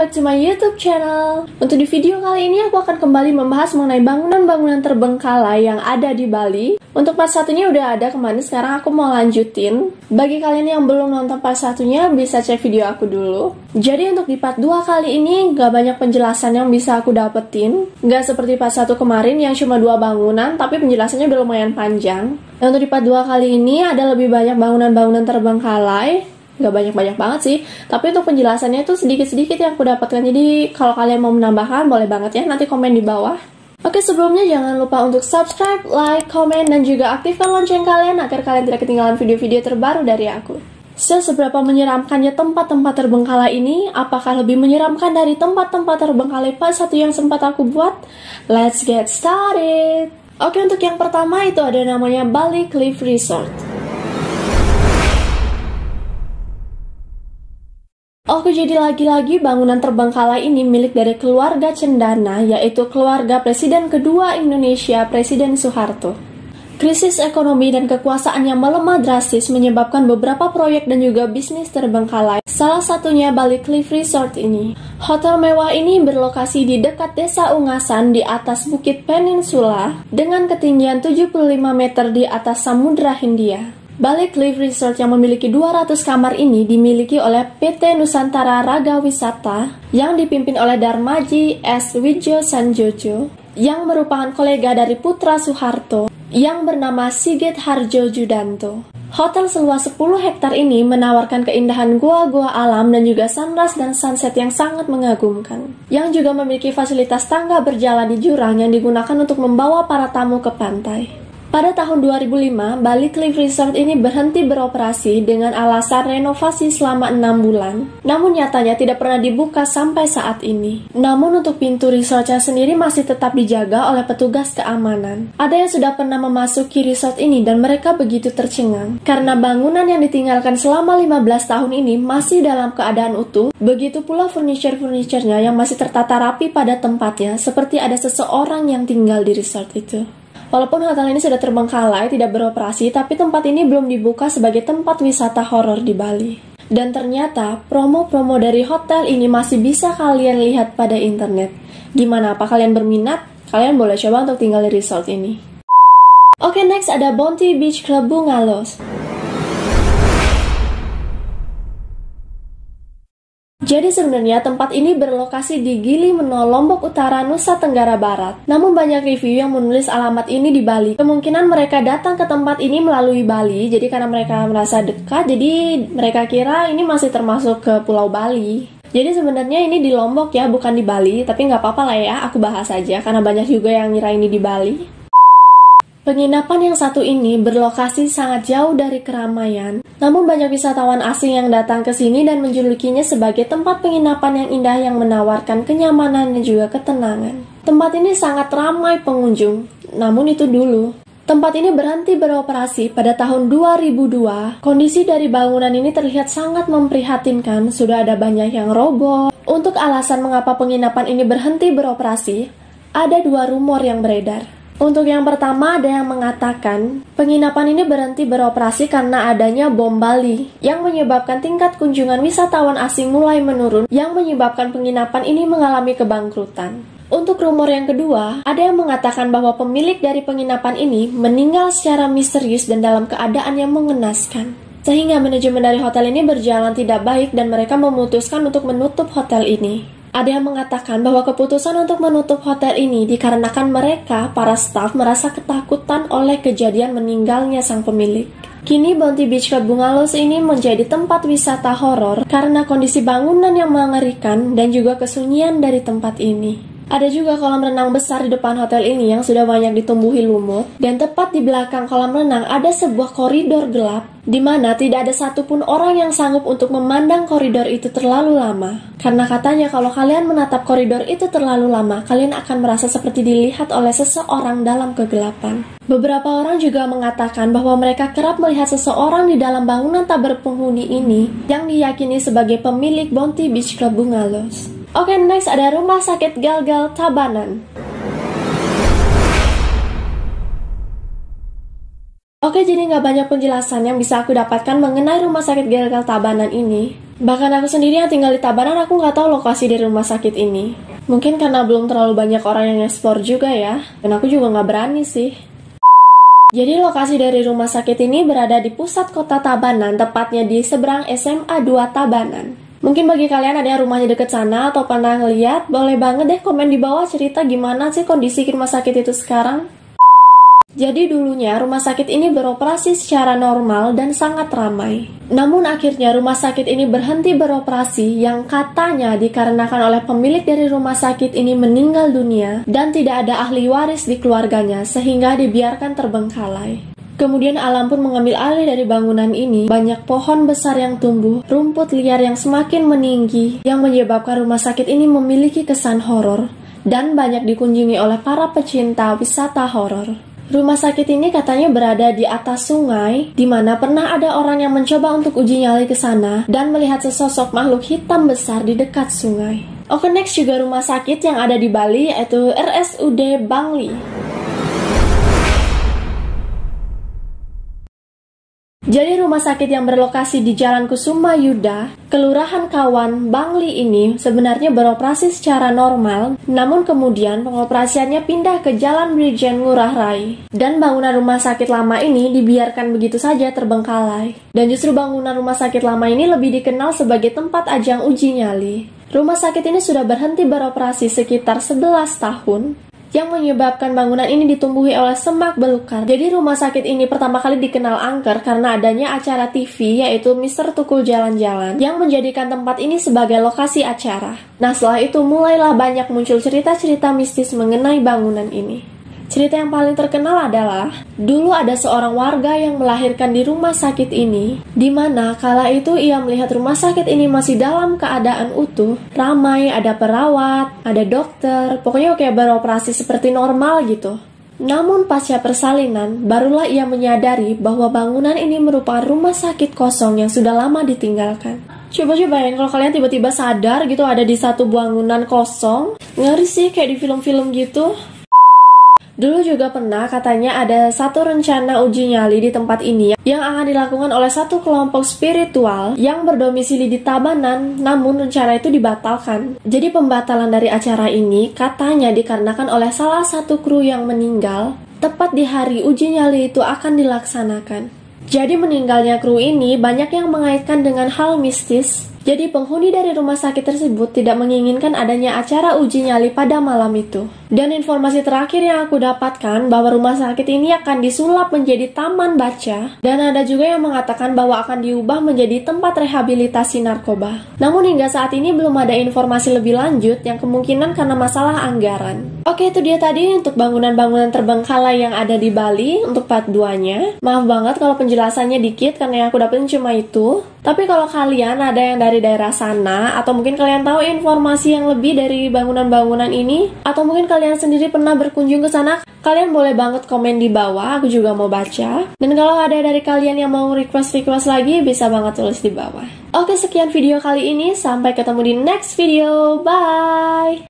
back to my YouTube channel. Untuk di video kali ini aku akan kembali membahas mengenai bangunan-bangunan terbengkalai yang ada di Bali. Untuk part satunya udah ada kemarin, sekarang aku mau lanjutin. Bagi kalian yang belum nonton part satunya, bisa cek video aku dulu. Jadi untuk di part 2 kali ini gak banyak penjelasan yang bisa aku dapetin. Gak seperti part 1 kemarin yang cuma 2 bangunan, tapi penjelasannya udah lumayan panjang. Dan untuk di part 2 kali ini ada lebih banyak bangunan-bangunan terbengkalai. Gak banyak-banyak banget sih, tapi untuk penjelasannya itu sedikit-sedikit yang aku dapatkan. Jadi kalau kalian mau menambahkan boleh banget ya, nanti komen di bawah. Oke, sebelumnya jangan lupa untuk subscribe, like, komen, dan juga aktifkan lonceng kalian agar kalian tidak ketinggalan video-video terbaru dari aku. Seberapa menyeramkannya tempat-tempat terbengkalai ini? Apakah lebih menyeramkan dari tempat-tempat terbengkalai part 1 yang sempat aku buat? Let's get started! Oke, untuk yang pertama itu ada namanya Bali Cliff Resort. Oke, jadi lagi-lagi bangunan terbengkalai ini milik dari keluarga Cendana, yaitu keluarga Presiden kedua Indonesia, Presiden Soeharto. Krisis ekonomi dan kekuasaan yang melemah drastis menyebabkan beberapa proyek dan juga bisnis terbengkalai. Salah satunya Bali Cliff Resort ini. Hotel mewah ini berlokasi di dekat Desa Ungasan di atas Bukit Peninsula dengan ketinggian 75 meter di atas Samudra Hindia. Bali Cliff Resort yang memiliki 200 kamar ini dimiliki oleh PT Nusantara Raga Wisata yang dipimpin oleh Darmaji S. Widjo Sanjojo yang merupakan kolega dari putra Soeharto yang bernama Sigit Harjo Judanto. Hotel seluas 10 hektar ini menawarkan keindahan gua-gua alam dan juga sunrise dan sunset yang sangat mengagumkan, yang juga memiliki fasilitas tangga berjalan di jurang yang digunakan untuk membawa para tamu ke pantai. Pada tahun 2005, Bali Cliff Resort ini berhenti beroperasi dengan alasan renovasi selama 6 bulan. Namun nyatanya tidak pernah dibuka sampai saat ini. Namun untuk pintu resortnya sendiri masih tetap dijaga oleh petugas keamanan. Ada yang sudah pernah memasuki resort ini dan mereka begitu tercengang. Karena bangunan yang ditinggalkan selama 15 tahun ini masih dalam keadaan utuh. Begitu pula furniture-furniturnya yang masih tertata rapi pada tempatnya, seperti ada seseorang yang tinggal di resort itu. Walaupun hotel ini sudah terbengkalai, tidak beroperasi, tapi tempat ini belum dibuka sebagai tempat wisata horor di Bali. Dan ternyata, promo-promo dari hotel ini masih bisa kalian lihat pada internet. Gimana, apa kalian berminat? Kalian boleh coba untuk tinggal di resort ini. Oke, next ada Bounty Beach Club Bungalos. Jadi sebenarnya tempat ini berlokasi di Gili Meno, Lombok Utara, Nusa Tenggara Barat. Namun banyak review yang menulis alamat ini di Bali. Kemungkinan mereka datang ke tempat ini melalui Bali, jadi karena mereka merasa dekat, jadi mereka kira ini masih termasuk ke Pulau Bali. Jadi sebenarnya ini di Lombok ya, bukan di Bali, tapi nggak apa-apa lah ya, aku bahas aja karena banyak juga yang ngira ini di Bali. Penginapan yang satu ini berlokasi sangat jauh dari keramaian. Namun banyak wisatawan asing yang datang ke sini dan menjulukinya sebagai tempat penginapan yang indah yang menawarkan kenyamanan dan juga ketenangan. Tempat ini sangat ramai pengunjung. Namun itu dulu. Tempat ini berhenti beroperasi pada tahun 2002. Kondisi dari bangunan ini terlihat sangat memprihatinkan. Sudah ada banyak yang roboh. Untuk alasan mengapa penginapan ini berhenti beroperasi, ada 2 rumor yang beredar. Untuk yang pertama ada yang mengatakan penginapan ini berhenti beroperasi karena adanya bom Bali yang menyebabkan tingkat kunjungan wisatawan asing mulai menurun yang menyebabkan penginapan ini mengalami kebangkrutan. Untuk rumor yang kedua, ada yang mengatakan bahwa pemilik dari penginapan ini meninggal secara misterius dan dalam keadaan yang mengenaskan. Sehingga manajemen dari hotel ini berjalan tidak baik dan mereka memutuskan untuk menutup hotel ini. Ada yang mengatakan bahwa keputusan untuk menutup hotel ini dikarenakan mereka, para staf, merasa ketakutan oleh kejadian meninggalnya sang pemilik. Kini Bounty Beach Club Bungalos ini menjadi tempat wisata horor karena kondisi bangunan yang mengerikan dan juga kesunyian dari tempat ini. Ada juga kolam renang besar di depan hotel ini yang sudah banyak ditumbuhi lumut. Dan tepat di belakang kolam renang ada sebuah koridor gelap di mana tidak ada satupun orang yang sanggup untuk memandang koridor itu terlalu lama. Karena katanya kalau kalian menatap koridor itu terlalu lama, kalian akan merasa seperti dilihat oleh seseorang dalam kegelapan. Beberapa orang juga mengatakan bahwa mereka kerap melihat seseorang di dalam bangunan tak berpenghuni ini yang diyakini sebagai pemilik Bounty Beach Club Bungalos. Oke, next ada Rumah Sakit Galgal Tabanan. Oke, jadi nggak banyak penjelasan yang bisa aku dapatkan mengenai Rumah Sakit Galgal Tabanan ini. Bahkan aku sendiri yang tinggal di Tabanan, aku nggak tahu lokasi dari rumah sakit ini. Mungkin karena belum terlalu banyak orang yang nge-explore juga ya, dan aku juga nggak berani sih. Jadi lokasi dari rumah sakit ini berada di pusat kota Tabanan, tepatnya di seberang SMA 2 Tabanan. Mungkin bagi kalian ada yang rumahnya deket sana atau pernah ngeliat, boleh banget deh komen di bawah cerita gimana sih kondisi rumah sakit itu sekarang. Jadi dulunya rumah sakit ini beroperasi secara normal dan sangat ramai. Namun akhirnya rumah sakit ini berhenti beroperasi yang katanya dikarenakan oleh pemilik dari rumah sakit ini meninggal dunia dan tidak ada ahli waris di keluarganya sehingga dibiarkan terbengkalai. Kemudian alam pun mengambil alih dari bangunan ini, banyak pohon besar yang tumbuh, rumput liar yang semakin meninggi yang menyebabkan rumah sakit ini memiliki kesan horor dan banyak dikunjungi oleh para pecinta wisata horor. Rumah sakit ini katanya berada di atas sungai, di mana pernah ada orang yang mencoba untuk uji nyali ke sana dan melihat sesosok makhluk hitam besar di dekat sungai. Oke, next juga rumah sakit yang ada di Bali, yaitu RSUD Bangli. Jadi rumah sakit yang berlokasi di Jalan Kusuma Yuda, Kelurahan Kawan, Bangli ini sebenarnya beroperasi secara normal, namun kemudian pengoperasiannya pindah ke Jalan Brigjen Ngurah Rai. Dan bangunan rumah sakit lama ini dibiarkan begitu saja terbengkalai. Dan justru bangunan rumah sakit lama ini lebih dikenal sebagai tempat ajang uji nyali. Rumah sakit ini sudah berhenti beroperasi sekitar 11 tahun. Yang menyebabkan bangunan ini ditumbuhi oleh semak belukar. Jadi rumah sakit ini pertama kali dikenal angker karena adanya acara TV yaitu Mr. Tukul Jalan-Jalan yang menjadikan tempat ini sebagai lokasi acara. Nah setelah itu mulailah banyak muncul cerita-cerita mistis mengenai bangunan ini. Cerita yang paling terkenal adalah dulu ada seorang warga yang melahirkan di rumah sakit ini, di mana kala itu ia melihat rumah sakit ini masih dalam keadaan utuh, ramai, ada perawat, ada dokter, pokoknya kayak beroperasi seperti normal gitu. Namun pasca persalinan, barulah ia menyadari bahwa bangunan ini merupakan rumah sakit kosong yang sudah lama ditinggalkan. Coba bayangin kalau kalian tiba-tiba sadar gitu ada di satu bangunan kosong, ngeri sih kayak di film-film gitu. Dulu juga pernah katanya ada satu rencana uji nyali di tempat ini yang akan dilakukan oleh satu kelompok spiritual yang berdomisili di Tabanan, namun rencana itu dibatalkan. Jadi pembatalan dari acara ini katanya dikarenakan oleh salah satu kru yang meninggal tepat di hari uji nyali itu akan dilaksanakan. Jadi meninggalnya kru ini banyak yang mengaitkan dengan hal mistis. Jadi penghuni dari rumah sakit tersebut tidak menginginkan adanya acara uji nyali pada malam itu. Dan informasi terakhir yang aku dapatkan bahwa rumah sakit ini akan disulap menjadi taman baca. Dan ada juga yang mengatakan bahwa akan diubah menjadi tempat rehabilitasi narkoba. Namun hingga saat ini belum ada informasi lebih lanjut yang kemungkinan karena masalah anggaran. Oke, itu dia tadi untuk bangunan-bangunan terbengkalai yang ada di Bali untuk part 2-nya. Maaf banget kalau penjelasannya dikit karena yang aku dapetin cuma itu. Tapi kalau kalian ada yang dari daerah sana, atau mungkin kalian tahu informasi yang lebih dari bangunan-bangunan ini, atau mungkin kalian sendiri pernah berkunjung ke sana, kalian boleh banget komen di bawah, aku juga mau baca. Dan kalau ada dari kalian yang mau request lagi, bisa banget tulis di bawah. Oke, sekian video kali ini, sampai ketemu di next video, bye!